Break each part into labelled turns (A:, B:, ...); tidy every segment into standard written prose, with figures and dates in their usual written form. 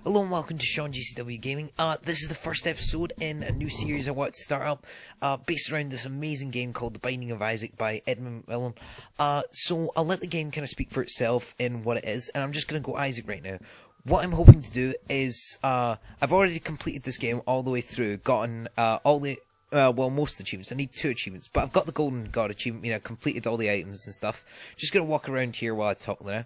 A: Hello and welcome to Sean GCW Gaming. This is the first episode in a new series I want to start up, based around this amazing game called The Binding of Isaac by Ep1. So I'll let the game kind of speak for itself in what it is, and I'm just going to go Isaac right now. What I'm hoping to do is, I've already completed this game all the way through, gotten most of the achievements. I need 2 achievements, but I've got the Golden God achievement, completed all the items and stuff. Just going to walk around here while I talk now.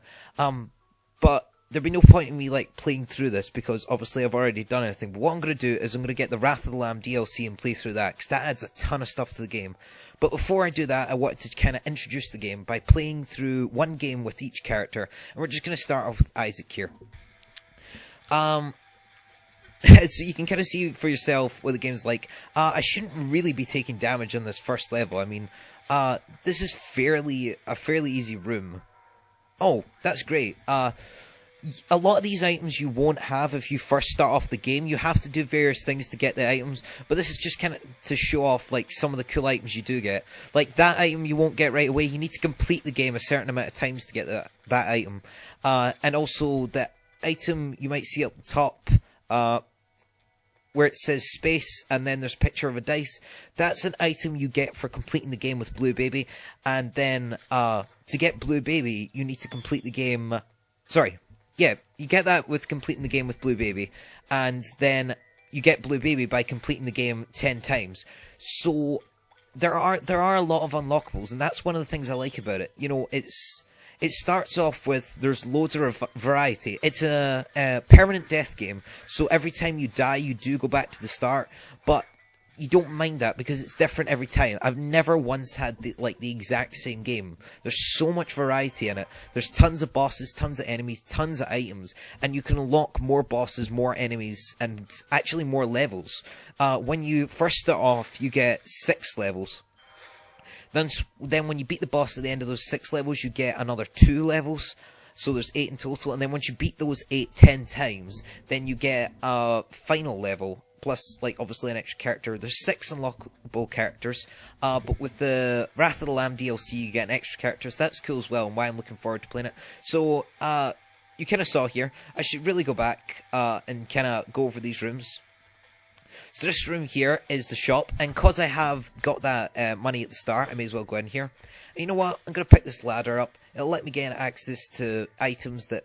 A: But there'd be no point in me playing through this because obviously I've already done anything. But what I'm going to do is I'm going to get the Wrath of the Lamb DLC and play through that because that adds a ton of stuff to the game. But before I do that, I wanted to kind of introduce the game by playing through one game with each character, and we're just going to start off with Isaac here. So you can kind of see for yourself what the game's like. I shouldn't really be taking damage on this first level. I mean, this is a fairly easy room. Oh, that's great. A lot of these items you won't have if you first start off the game. You have to do various things to get the items, but this is just kind of to show off some of the cool items you do get. Like that item you won't get right away. You need to complete the game a certain amount of times to get that item. And also the item you might see up the top, where it says space and then there's a picture of a dice. That's an item you get for completing the game with Blue Baby. And then to get Blue Baby, you need to complete the game. Yeah, you get that with completing the game with Blue Baby, and then you get Blue Baby by completing the game 10 times. So there are a lot of unlockables, and that's one of the things I like about it. It starts off with there's loads of variety. It's a permanent death game, so every time you die, you do go back to the start, but you don't mind that because it's different every time. I've never once had the exact same game. There's so much variety in it. There's tons of bosses, tons of enemies, tons of items, and you can unlock more bosses, more enemies, and actually more levels. When you first start off, you get 6 levels. Then when you beat the boss at the end of those 6 levels, you get another 2 levels. So there's 8 in total, and then once you beat those 10 times, then you get a final level. Plus, obviously an extra character. There's 6 unlockable characters, but with the Wrath of the Lamb DLC, you get an extra character, so that's cool as well, and why I'm looking forward to playing it. So, you kind of saw here, I should really go back, and kind of go over these rooms. So this room here is the shop, and because I have got that money at the start, I may as well go in here. And you know what, I'm going to pick this ladder up. It'll let me gain access to items that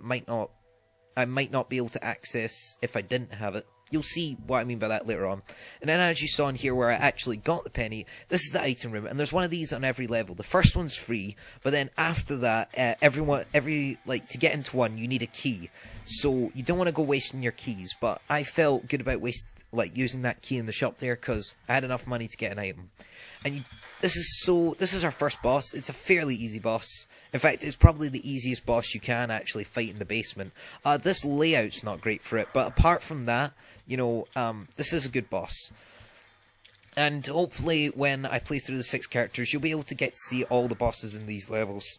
A: I might not be able to access if I didn't have it. You'll see what I mean by that later on. And then as you saw in here where I actually got the penny, this is the item room, and there's one of these on every level. The first one's free, but then after that, to get into one, you need a key. So you don't want to go wasting your keys, but I felt good about using that key in the shop there because I had enough money to get an item. And this is our first boss. It's a fairly easy boss. In fact, it's probably the easiest boss you can actually fight in the basement. This layout's not great for it, but apart from that, this is a good boss. And hopefully when I play through the 6 characters, you'll be able to get to see all the bosses in these levels.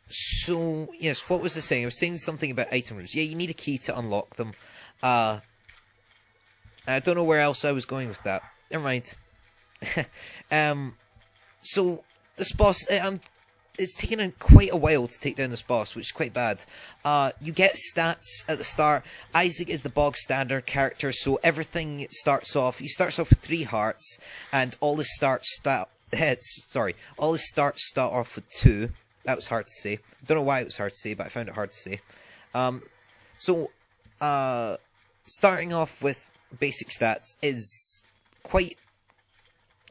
A: So, yes, what was I saying? I was saying something about item rooms. Yeah, you need a key to unlock them. I don't know where else I was going with that. Never mind. So, this boss, it's taken quite a while to take down this boss, which is quite bad. You get stats at the start. Isaac is the bog standard character, so everything starts off, he starts off with 3 hearts, and all his starts start off with 2. That was hard to say. I don't know why it was hard to say, but I found it hard to say. Starting off with basic stats is quite...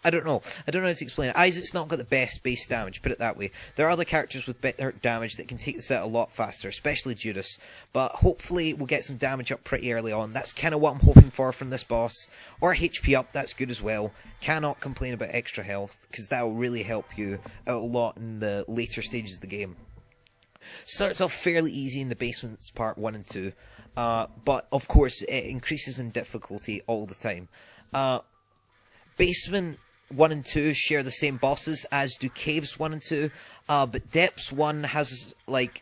A: I don't know how to explain it. Isaac's not got the best base damage, put it that way. There are other characters with better damage that can take this out a lot faster, especially Judas. But hopefully we'll get some damage up pretty early on. That's kind of what I'm hoping for from this boss. Or HP up, that's good as well. Cannot complain about extra health, because that will really help you out a lot in the later stages of the game. Starts off fairly easy in the basements part 1 and 2. But of course it increases in difficulty all the time. Basement 1 and 2 share the same bosses as do Caves 1 and 2, but Depths 1 has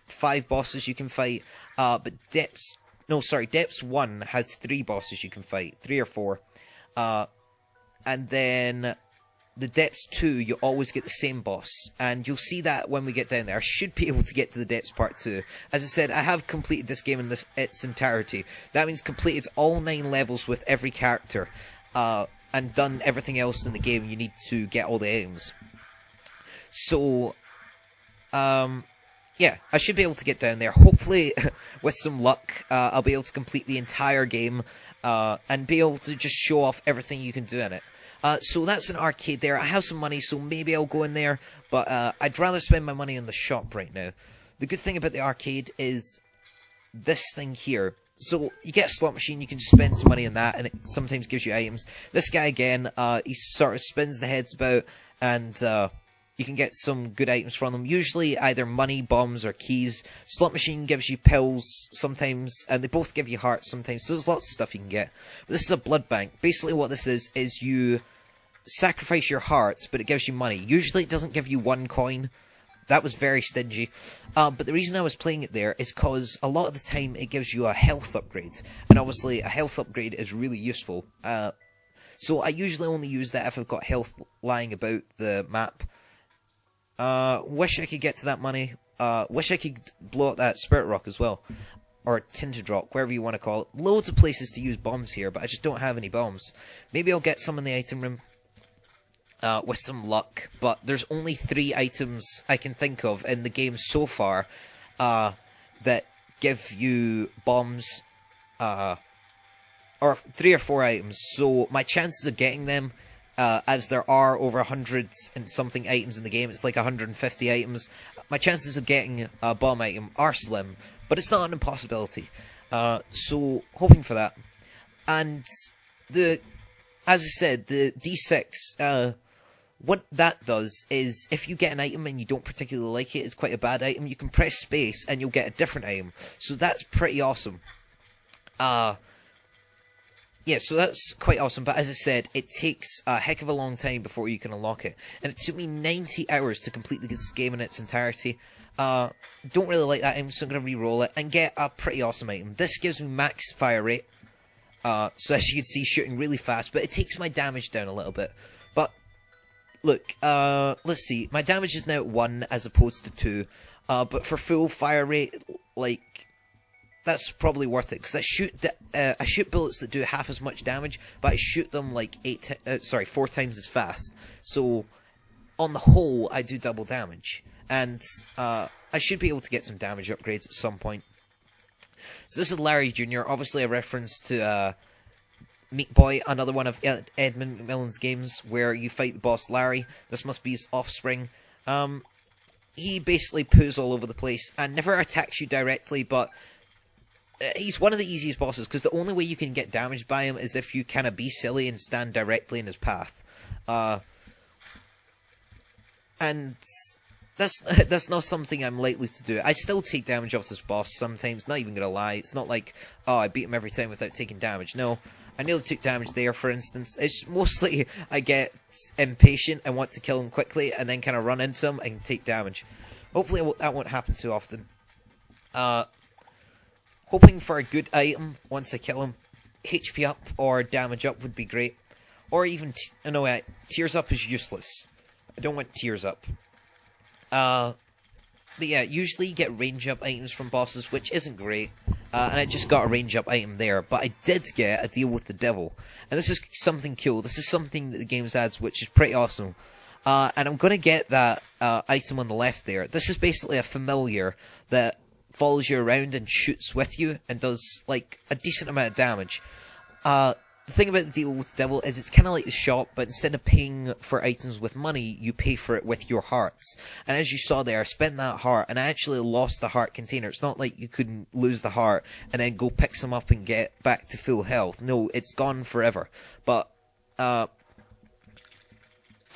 A: 5 bosses you can fight, but Depths 1 has 3 bosses you can fight, 3 or 4, and then the depths 2, you always get the same boss, and you'll see that when we get down there. I should be able to get to the depths part 2. As I said, I have completed this game in its entirety. That means completed all 9 levels with every character, and done everything else in the game you need to get all the items. So, yeah, I should be able to get down there. Hopefully, with some luck, I'll be able to complete the entire game, and be able to just show off everything you can do in it. So that's an arcade there. I have some money, so maybe I'll go in there, but I'd rather spend my money on the shop right now. The good thing about the arcade is this thing here. So you get a slot machine, you can just spend some money on that, and it sometimes gives you items. This guy again, he sort of spins the heads about, and you can get some good items from them. Usually either money, bombs, or keys. Slot machine gives you pills sometimes, and they both give you hearts sometimes, so there's lots of stuff you can get. But this is a blood bank. Basically what this is you sacrifice your hearts, but it gives you money. Usually it doesn't give you 1 coin. That was very stingy. But the reason I was playing it there is because a lot of the time it gives you a health upgrade. And obviously a health upgrade is really useful. So I usually only use that if I've got health lying about the map. Wish I could get to that money. Wish I could blow up that spirit rock as well. Or tinted rock, whatever you want to call it. Loads of places to use bombs here, but I just don't have any bombs. Maybe I'll get some in the item room. With some luck, but there's only 3 items I can think of in the game so far that give you bombs, or 3 or 4 items, so my chances of getting them, as there are over 100 and something items in the game, it's like 150 items, my chances of getting a bomb item are slim, but it's not an impossibility, so hoping for that. And as I said, the D6, what that does is, if you get an item and you don't particularly like it, it's quite a bad item, you can press space and you'll get a different item. So that's pretty awesome. Yeah, so that's quite awesome, but as I said, it takes a heck of a long time before you can unlock it. And it took me 90 hours to complete this game in its entirety. Don't really like that item, so I'm going to re-roll it and get a pretty awesome item. This gives me max fire rate. So as you can see, shooting really fast, but it takes my damage down a little bit. But look, let's see. My damage is now at 1 as opposed to 2. But for full fire rate, like, that's probably worth it. Because I shoot bullets that do half as much damage, but I shoot them like 4 times as fast. So, on the whole, I do double damage. And I should be able to get some damage upgrades at some point. So this is Larry Jr., obviously a reference to Meat Boy, another one of Edmund McMillen's games where you fight the boss Larry. This must be his offspring. He basically poos all over the place and never attacks you directly, but he's one of the easiest bosses because the only way you can get damaged by him is if you kind of be silly and stand directly in his path. And that's not something I'm likely to do. I still take damage off this boss sometimes, not even gonna lie. It's not like, oh, I beat him every time without taking damage. No, I nearly took damage there, for instance. It's mostly I get impatient and want to kill him quickly, and then kind of run into him and take damage. Hopefully that won't happen too often. Hoping for a good item once I kill him. HP up or damage up would be great. Or even, tears up is useless. I don't want tears up. But yeah, usually you get range up items from bosses, which isn't great. And I just got a range up item there, but I did get a deal with the devil. And this is something cool. This is something that the game adds, which is pretty awesome. And I'm gonna get that item on the left there. This is basically a familiar that follows you around and shoots with you and does like a decent amount of damage. The thing about the deal with the devil is it's kind of like the shop, but instead of paying for items with money, you pay for it with your hearts. And as you saw there, I spent that heart, and I actually lost the heart container. It's not like you couldn't lose the heart and then go pick some up and get back to full health. No, it's gone forever. But, I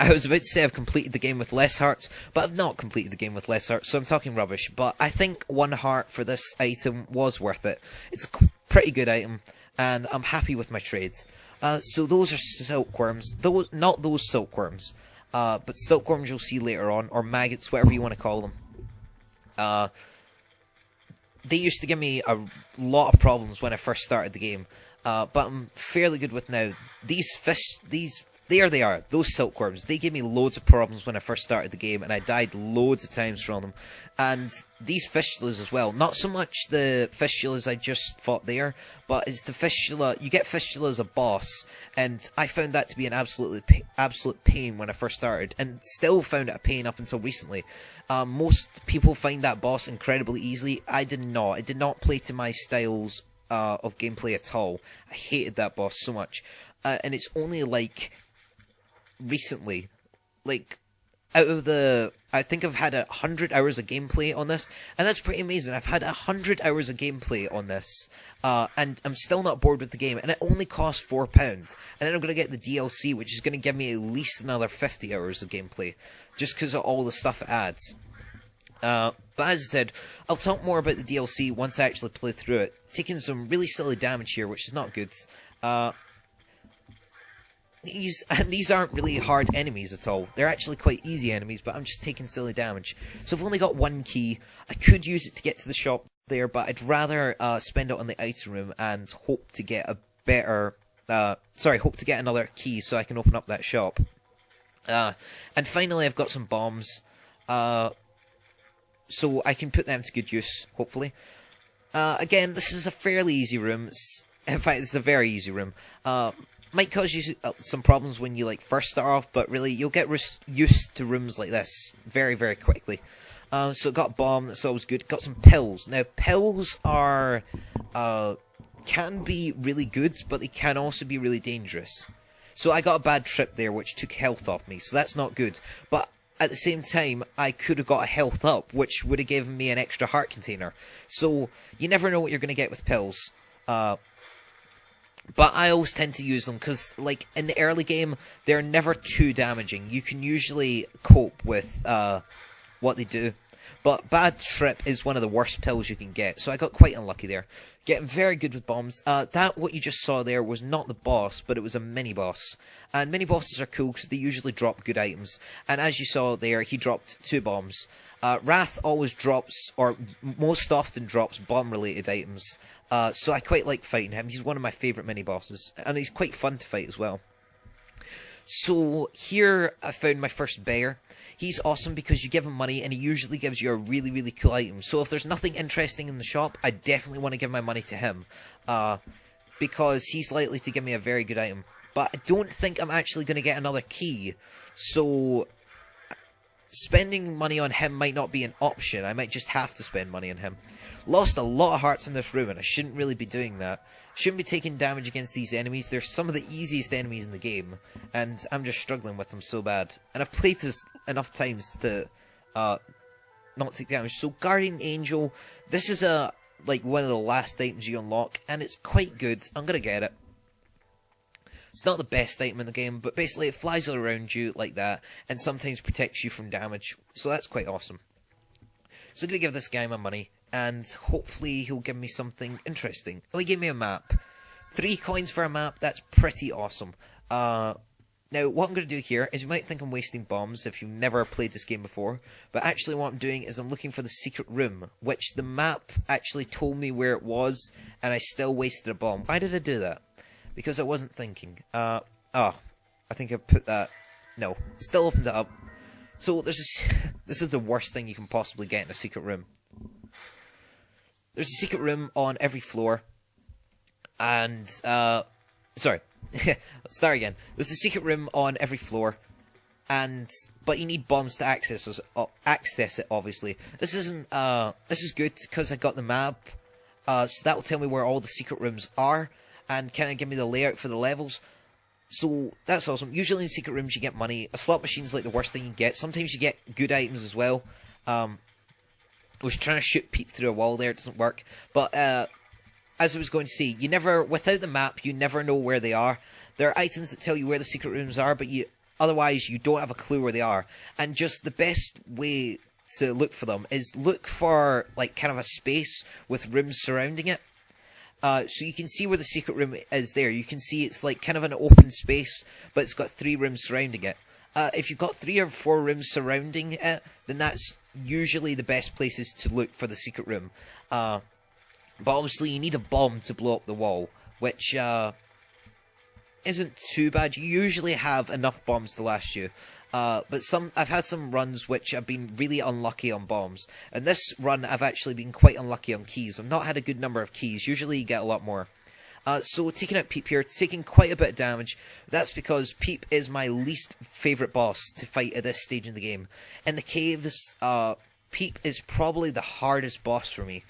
A: was about to say I've completed the game with less hearts, but I've not completed the game with less hearts, so I'm talking rubbish. But I think 1 heart for this item was worth it. It's a pretty good item, and I'm happy with my trades. So those are silkworms. Not those silkworms, but silkworms you'll see later on, or maggots, whatever you want to call them. They used to give me a lot of problems when I first started the game, but I'm fairly good with now. These there they are, those silkworms. They gave me loads of problems when I first started the game, and I died loads of times from them. And these fistulas as well. Not so much the fistulas I just fought there, but it's the fistula. You get fistula as a boss, and I found that to be an absolute pain when I first started, and still found it a pain up until recently. Most people find that boss incredibly easily. I did not. It did not play to my styles of gameplay at all. I hated that boss so much. And it's only like recently, like out of the, I think I've had 100 hours of gameplay on this, and that's pretty amazing. I've had 100 hours of gameplay on this, and I'm still not bored with the game, and it only costs £4, and then I'm going to get the DLC, which is going to give me at least another 50 hours of gameplay, just because of all the stuff it adds. But as I said, I'll talk more about the DLC once I actually play through it, taking some really silly damage here, which is not good. These aren't really hard enemies at all. They're actually quite easy enemies, but I'm just taking silly damage. So I've only got one key. I could use it to get to the shop there, but I'd rather spend it on the item room and hope to get a better... hope to get another key so I can open up that shop. And finally, I've got some bombs. So I can put them to good use, hopefully. Again, this is a fairly easy room. In fact, it's a very easy room. Might cause you some problems when you like first start off, but really you'll get used to rooms like this very, very quickly. So got a bomb, that's always good. Got some pills. Now pills are can be really good, but they can also be really dangerous. So I got a bad trip there, which took health off me, so that's not good. But at the same time, I could have got a health up, which would have given me an extra heart container. So you never know what you're going to get with pills. But I always tend to use them because, like, in the early game, they're never too damaging. You can usually cope with what they do. But Bad Trip is one of the worst pills you can get, so I got quite unlucky there. Getting very good with bombs. What you just saw there was not the boss, but it was a mini-boss. And mini-bosses are cool because they usually drop good items. And as you saw there, he dropped 2 bombs. Wrath always drops, or most often drops, bomb-related items. So I quite like fighting him. He's one of my favourite mini-bosses. And he's quite fun to fight as well. So here I found my first bear. He's awesome because you give him money and he usually gives you a really, really cool item. So if there's nothing interesting in the shop, I definitely want to give my money to him. Because he's likely to give me a very good item. But I don't think I'm actually going to get another key. So spending money on him might not be an option. I might just have to spend money on him. Lost a lot of hearts in this room and I shouldn't really be doing that. Shouldn't be taking damage against these enemies. They're some of the easiest enemies in the game. And I'm just struggling with them so bad. And I've played this enough times to not take damage. So Guardian Angel, this is like one of the last items you unlock. And it's quite good. I'm going to get it. It's not the best item in the game, but basically it flies around you like that. And sometimes protects you from damage. So that's quite awesome. So I'm going to give this guy my money. And hopefully he'll give me something interesting. Oh, he gave me a map. 3 coins for a map, that's pretty awesome. Now, what I'm going to do here is you might think I'm wasting bombs if you've never played this game before. But actually what I'm doing is I'm looking for the secret room, which the map actually told me where it was, and I still wasted a bomb. Why did I do that? Because I wasn't thinking. I think I put that... No, still opened it up. So there's this is the worst thing you can possibly get in a secret room. There's a secret room on every floor, and, sorry, start again. There's a secret room on every floor, but you need bombs to access it, obviously. This is good, because I got the map, so that will tell me where all the secret rooms are, and kind of give me the layout for the levels. So, that's awesome. Usually in secret rooms you get money. A slot machine's like the worst thing you get. Sometimes you get good items as well. I was trying to shoot Pete through a wall there, it doesn't work. But, as I was going to say, without the map, you never know where they are. There are items that tell you where the secret rooms are, but otherwise you don't have a clue where they are. And just the best way to look for them is look for, like, kind of a space with rooms surrounding it. So you can see where the secret room is there. You can see it's like kind of an open space, but it's got 3 rooms surrounding it. If you've got 3 or 4 rooms surrounding it, then that's usually the best places to look for the secret room. But obviously you need a bomb to blow up the wall, which isn't too bad. You usually have enough bombs to last you. But I've had some runs which I've been really unlucky on bombs. And this run I've actually been quite unlucky on keys. I've not had a good number of keys. Usually you get a lot more. So taking out Peep here, taking quite a bit of damage. That's because Peep is my least favourite boss to fight at this stage in the game. In the caves, Peep is probably the hardest boss for me.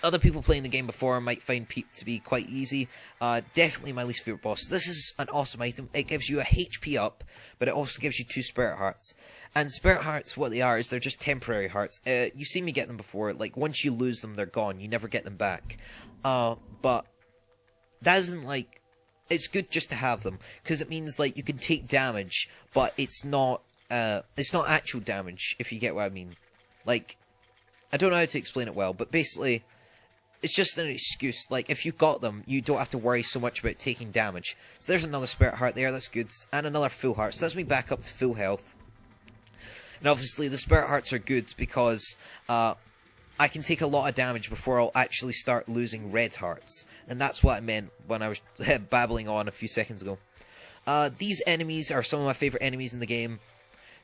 A: Other people playing the game before might find Peep to be quite easy. Definitely my least favourite boss. This is an awesome item. It gives you a HP up, but it also gives you 2 Spirit Hearts. And Spirit Hearts, what they are, is they're just temporary hearts. You've seen me get them before. Like, once you lose them, they're gone. You never get them back. But that isn't, like... It's good just to have them, because it means, like, you can take damage, but it's not actual damage, if you get what I mean. Like, I don't know how to explain it well, but basically... It's just an excuse. Like, if you've got them, you don't have to worry so much about taking damage. So there's another Spirit Heart there, that's good. And another Full Heart. So that's me back up to full health. And obviously the Spirit Hearts are good because I can take a lot of damage before I'll actually start losing red hearts. And that's what I meant when I was babbling on a few seconds ago. These enemies are some of my favourite enemies in the game.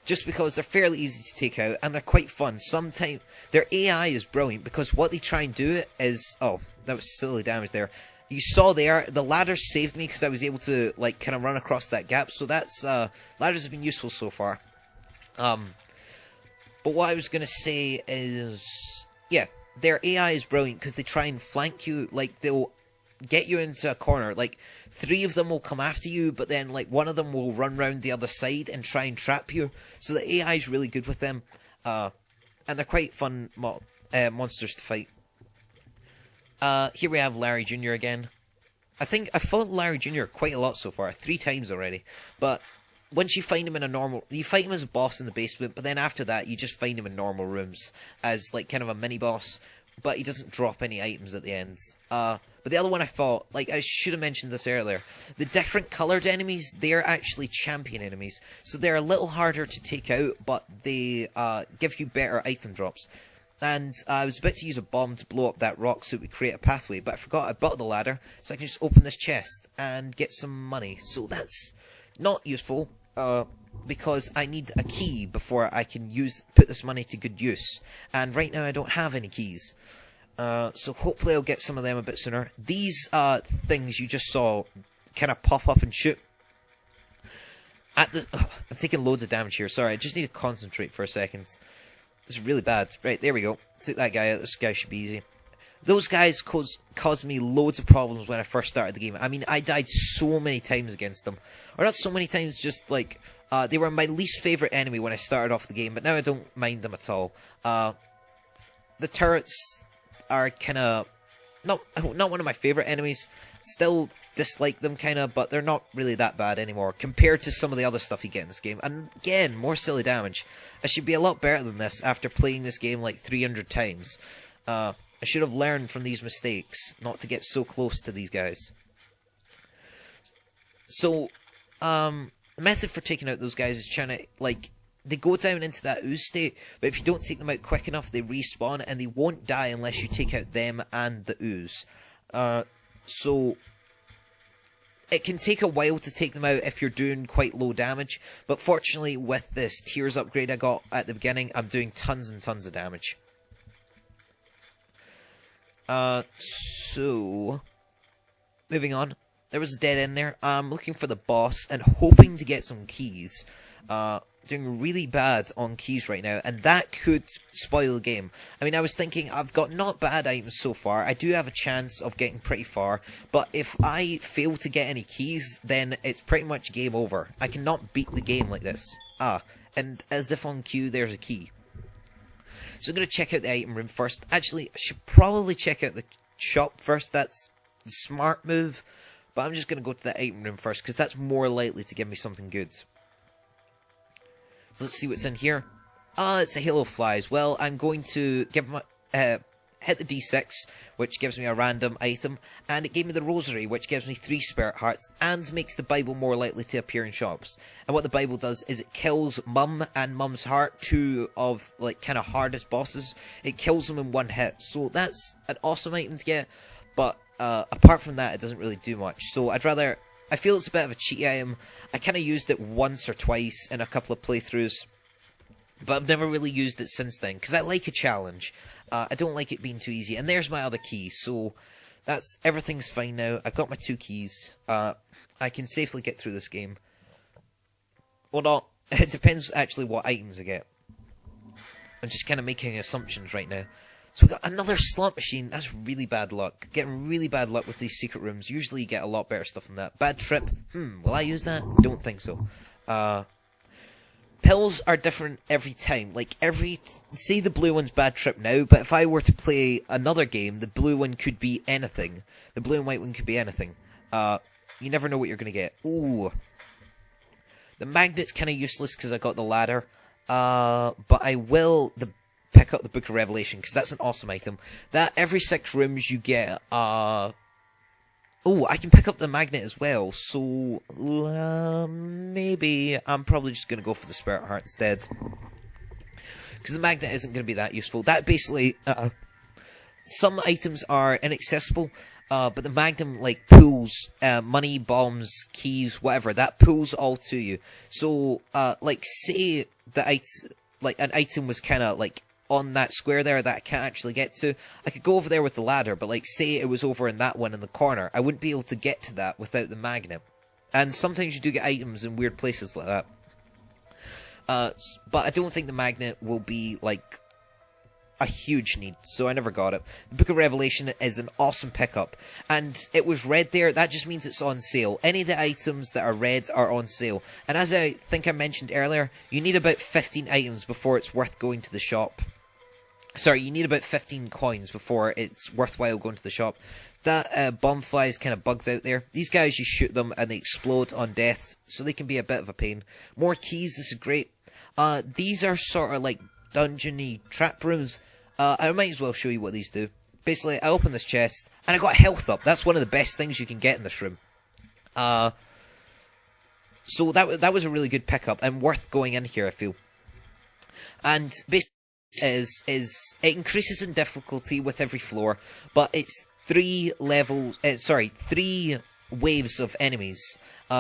A: Just because they're fairly easy to take out, and they're quite fun. Sometimes their AI is brilliant, because what they try and do is... Oh, that was silly damage there. You saw there, the ladders saved me, because I was able to, like, kind of run across that gap. So that's, ladders have been useful so far. But what I was going to say is... Yeah, their AI is brilliant, because they try and flank you. Like, they'll get you into a corner. Like, 3 of them will come after you, but then, like, 1 of them will run round the other side and try and trap you. So the AI is really good with them. And they're quite fun monsters to fight. Here we have Larry Jr. again. I think I've fought Larry Jr. quite a lot so far. 3 times already. But once you find him in a normal... You fight him as a boss in the basement, but then after that, you just find him in normal rooms. As, like, kind of a mini-boss. But he doesn't drop any items at the end. But the other one I fought, like, I should have mentioned this earlier. The different coloured enemies, they're actually champion enemies. So they're a little harder to take out, but they give you better item drops. And I was about to use a bomb to blow up that rock so it would create a pathway, but I forgot I built the ladder, so I can just open this chest and get some money. So that's not useful, because I need a key before I can put this money to good use. And right now I don't have any keys. So hopefully I'll get some of them a bit sooner. These things you just saw kind of pop up and shoot. I'm taking loads of damage here. Sorry, I just need to concentrate for a second. It's really bad. Right, there we go. Took that guy out. This guy should be easy. Those guys caused me loads of problems when I first started the game. I mean, I died so many times against them. Or not so many times, just like... they were my least favourite enemy when I started off the game, but now I don't mind them at all. The turrets are kind of... Not one of my favourite enemies. Still dislike them, kind of, but they're not really that bad anymore, compared to some of the other stuff you get in this game. And again, more silly damage. I should be a lot better than this after playing this game like 300 times. I should have learned from these mistakes, not to get so close to these guys. So, the method for taking out those guys is trying to, like, they go down into that ooze state, but if you don't take them out quick enough, they respawn, and they won't die unless you take out them and the ooze. So, it can take a while to take them out if you're doing quite low damage, but fortunately, with this Tears upgrade I got at the beginning, I'm doing tons and tons of damage. So, moving on. There was a dead end there. I'm looking for the boss and hoping to get some keys. Doing really bad on keys right now, and that could spoil the game. I mean, I was thinking, I've got not bad items so far. I do have a chance of getting pretty far, but if I fail to get any keys, then it's pretty much game over. I cannot beat the game like this. And as if on cue, there's a key. So I'm going to check out the item room first. Actually, I should probably check out the shop first. That's the smart move. But I'm just going to go to the item room first, because that's more likely to give me something good. So let's see what's in here. It's a hail of flies. Well, I'm going to give my, hit the D6, which gives me a random item, and it gave me the rosary, which gives me 3 spirit hearts, and makes the Bible more likely to appear in shops. And what the Bible does is it kills Mum and Mum's Heart, 2 of, like, kind of hardest bosses. It kills them in 1 hit, so that's an awesome item to get, but apart from that, it doesn't really do much. So I feel it's a bit of a cheaty item. I kind of used it once or twice in a couple of playthroughs, but I've never really used it since then, because I like a challenge. I don't like it being too easy. And there's my other key, so everything's fine now. I've got my 2 keys. I can safely get through this game. Well, not. It depends actually what items I get. I'm just kind of making assumptions right now. So we got another slot machine. That's really bad luck. Getting really bad luck with these secret rooms. Usually you get a lot better stuff than that. Bad trip. Will I use that? Don't think so. Pills are different every time. Like, say the blue one's bad trip now, but if I were to play another game, the blue one could be anything. The blue and white one could be anything. You never know what you're going to get. Ooh. The magnet's kind of useless because I got the ladder. But I will pick up the Book of Revelation, because that's an awesome item. That every 6 rooms you get, oh, I can pick up the magnet as well, so, maybe I'm probably just going to go for the Spirit Heart instead. Because the magnet isn't going to be that useful. That basically, some items are inaccessible, but the Magnum, like, pulls money, bombs, keys, whatever. That pulls all to you. So, like, say an item was kind of, like, on that square there that I can't actually get to. I could go over there with the ladder, but, like, say it was over in that one in the corner. I wouldn't be able to get to that without the magnet. And sometimes you do get items in weird places like that. But I don't think the magnet will be, like, a huge need, so I never got it. The Book of Revelation is an awesome pickup, and it was red there. That just means it's on sale. Any of the items that are red are on sale, and as I think I mentioned earlier, you need about 15 items before it's worth going to the shop. Sorry, you need about 15 coins before it's worthwhile going to the shop. That bomb fly is kind of bugged out there. These guys, you shoot them and they explode on death, so they can be a bit of a pain. More keys, this is great. These are sort of like dungeony trap rooms. I might as well show you what these do. Basically, I open this chest, and I got health up. That's one of the best things you can get in this room. So that was a really good pickup, and worth going in here, I feel. And basically, is it increases in difficulty with every floor, but it's 3 waves of enemies.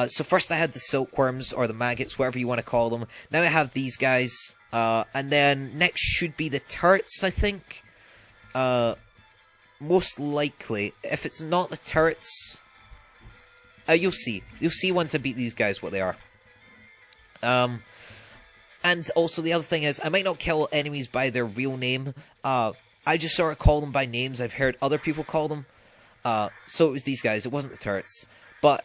A: So first I had the silkworms, or the maggots, whatever you want to call them. Now I have these guys. And then next should be the turrets, I think. Most likely. If it's not the turrets, you'll see. You'll see once I beat these guys what they are. And also the other thing is, I might not kill enemies by their real name. I just sort of call them by names I've heard other people call them. So it was these guys. It wasn't the turrets. But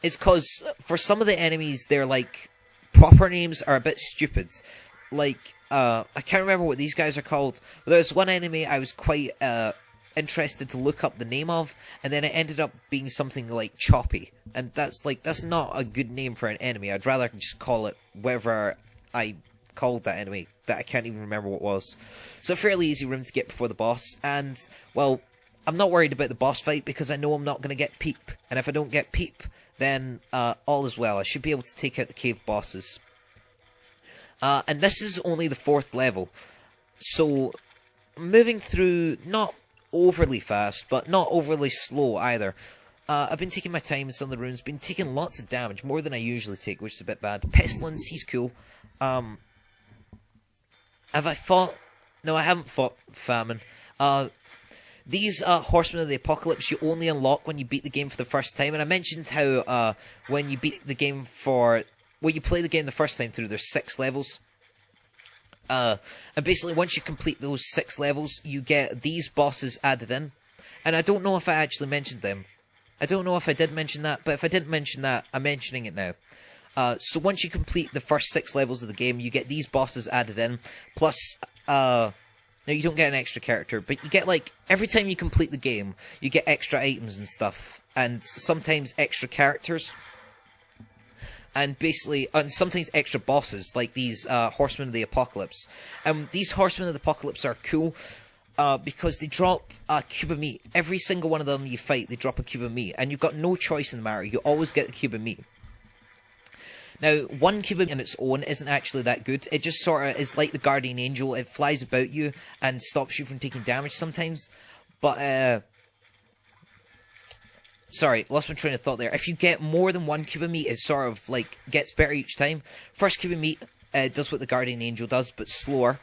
A: it's because for some of the enemies, their like proper names are a bit stupid. Like, I can't remember what these guys are called. There's one enemy I was quite interested to look up the name of, and then it ended up being something like Choppy. And that's not a good name for an enemy. I'd rather just call it whatever I called that enemy, that I can't even remember what it was. So a fairly easy room to get before the boss, and, well, I'm not worried about the boss fight, because I know I'm not going to get Peep. And if I don't get Peep, then all is well. I should be able to take out the cave bosses. And this is only the 4th level, so moving through, not overly fast, but not overly slow either. I've been taking my time in some of the rooms, been taking lots of damage, more than I usually take, which is a bit bad. Pestilence, he's cool. Have I fought? No, I haven't fought Famine. These Horsemen of the Apocalypse you only unlock when you beat the game for the first time, and I mentioned how when you beat the game well, you play the game the first time through, there's 6 levels. And basically, once you complete those 6 levels, you get these bosses added in. And I don't know if I actually mentioned them. I don't know if I did mention that, but if I didn't mention that, I'm mentioning it now. So once you complete the first 6 levels of the game, you get these bosses added in. Plus, no, you don't get an extra character, but you get, like, every time you complete the game, you get extra items and stuff. And sometimes extra characters. And basically, and sometimes extra bosses, like these Horsemen of the Apocalypse. These Horsemen of the Apocalypse are cool, because they drop a cube of meat. Every single one of them you fight, they drop a cube of meat. And you've got no choice in the matter, you always get the cube of meat. Now, one cube of meat on its own isn't actually that good. It just sort of is like the Guardian Angel. It flies about you and stops you from taking damage sometimes. But, Sorry, lost my train of thought there. If you get more than one cube of meat, it sort of like gets better each time. First cube of meat does what the guardian angel does, but slower.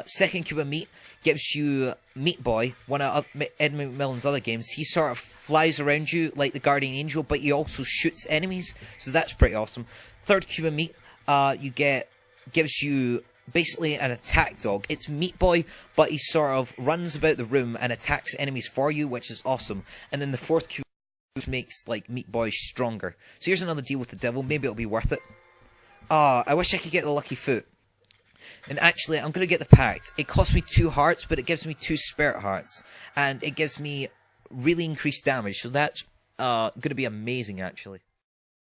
A: Second cube of meat gives you Meat Boy, one of Edmund McMillan's other games. He sort of flies around you like the guardian angel, but he also shoots enemies, so that's pretty awesome. Third cube of meat, gives you basically an attack dog. It's Meat Boy, but he sort of runs about the room and attacks enemies for you, which is awesome. And then the fourth cube makes like Meat Boy stronger. So here's another deal with the devil. Maybe it'll be worth it. I wish I could get the lucky foot. And actually, I'm going to get the pact. It costs me 2 hearts, but it gives me 2 spirit hearts. And it gives me really increased damage, so that's going to be amazing, actually.